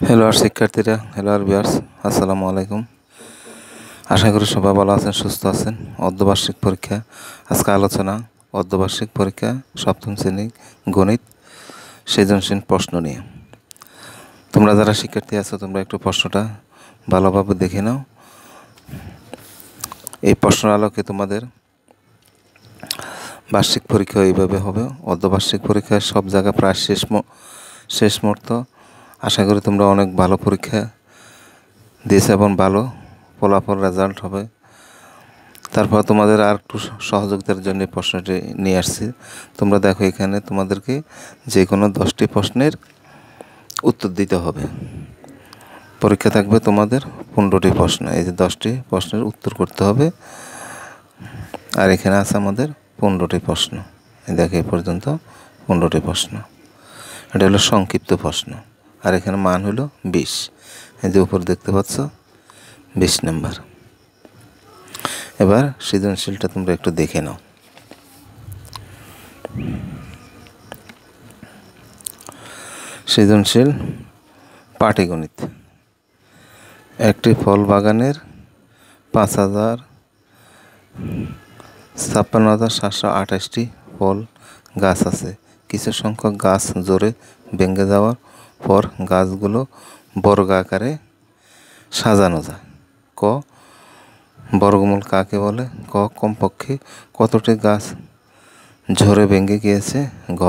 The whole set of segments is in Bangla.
হ্যালো আর শিক্ষার্থীরা, হ্যালো আর ভিউয়ার্স, আসসালামু আলাইকুম। আশা করি সবাই ভালো আছেন, সুস্থ আছেন। অর্ধবার্ষিক পরীক্ষা, আজকে আলোচনা অর্ধবার্ষিক পরীক্ষা সপ্তম শ্রেণী গণিত সৃজনশীল প্রশ্ন নিয়ে। তোমরা যারা শিক্ষার্থী আছো তোমরা একটু প্রশ্নটা ভালোভাবে দেখে নাও। এই প্রশ্নের আলোকে তোমাদের বার্ষিক পরীক্ষা এইভাবে হবে। অর্ধবার্ষিক পরীক্ষায় সব জায়গা প্রায় শেষ মুহূর্ত। আশা করি তোমরা অনেক ভালো পরীক্ষা দিয়েছে এবং ভালো ফলাফল রেজাল্ট হবে। তারপর তোমাদের আর একটু সহযোগিতার জন্য প্রশ্নটি নিয়ে আসছি। তোমরা দেখো, এখানে তোমাদেরকে যে কোনো 10টি প্রশ্নের উত্তর দিতে হবে। পরীক্ষা থাকবে তোমাদের 15টি প্রশ্ন। এই যে 10টি প্রশ্নের উত্তর করতে হবে। আর এখানে আছে আমাদের 15টি প্রশ্ন। দেখো এই পর্যন্ত 15টি প্রশ্ন। এটা হলো সংক্ষিপ্ত প্রশ্ন। আর এখানে মান হলো 20। এই যে উপর দেখতে পাচ্ছ 20 নাম্বার। এবার সৃজনশীলটা তোমরা একটু দেখে নাও। সৃজনশীল পাটিগণিত। একটি ফল বাগানের 5,56,728টি ফল গাছ আছে। কিছু সংখ্যক গাছ জোরে ভেঙে যাওয়ার পর গাছগুলো বর্গ আকারে সাজানো যায়। ক, বর্গমূল কাকে বলে? ক, কমপক্ষে কতটি গাছ ঝরে ভেঙে গিয়েছে? ঘ,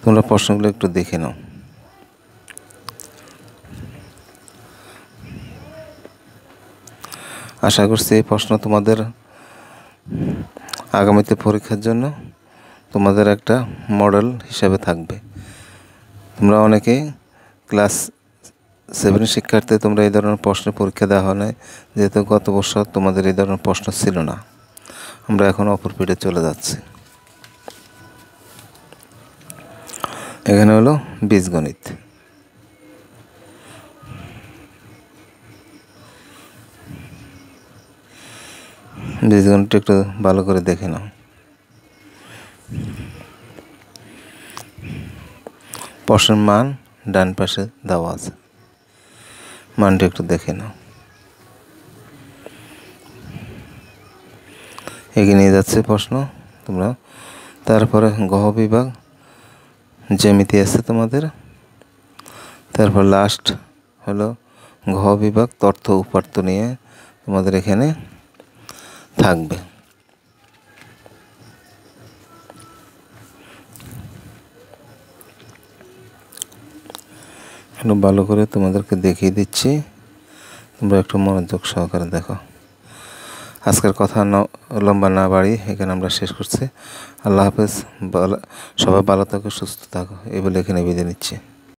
তোমরা প্রশ্নগুলো একটু দেখে নাও। আশা করছি এই প্রশ্ন তোমাদের আগামীতে পরীক্ষার জন্য তোমাদের একটা মডেল হিসাবে থাকবে। তোমরা অনেকে ক্লাস 7 শিক্ষার্থী, তোমরা এই ধরনের প্রশ্নের পরীক্ষা দেওয়া হয় না, যেহেতু গত বছর তোমাদের এই ধরনের প্রশ্ন ছিল না। আমরা এখন অপর পিঠে চলে যাচ্ছি। এখানে হলো বীজগণিত। বীজগণিতটা একটু ভালো করে দেখে নাও। প্রশ্নের মান ডান পাশে দেওয়া আছে, মানটা একটু দেখে নাও। এগিয়ে নিয়ে যাচ্ছে প্রশ্ন তোমরা। তারপরে গহ বিভাগ জ্যামিতি আছে তোমাদের। তারপর লাস্ট হলো ঘ বিভাগ তথ্য উপাত্ত নিয়ে তোমাদের এখানে থাকবে। একটু ভালো করে তোমাদেরকে দেখিয়ে দিচ্ছি, তোমরা একটু মনোযোগ সহকারে দেখো। আজকের কথা লম্বা না বাড়ি এখানে আমরা শেষ করছি। আল্লাহ হাফেজ। সবাই ভালো থাকো, সুস্থ থাকো, এই বলে এখানে বিদায় নিচ্ছি।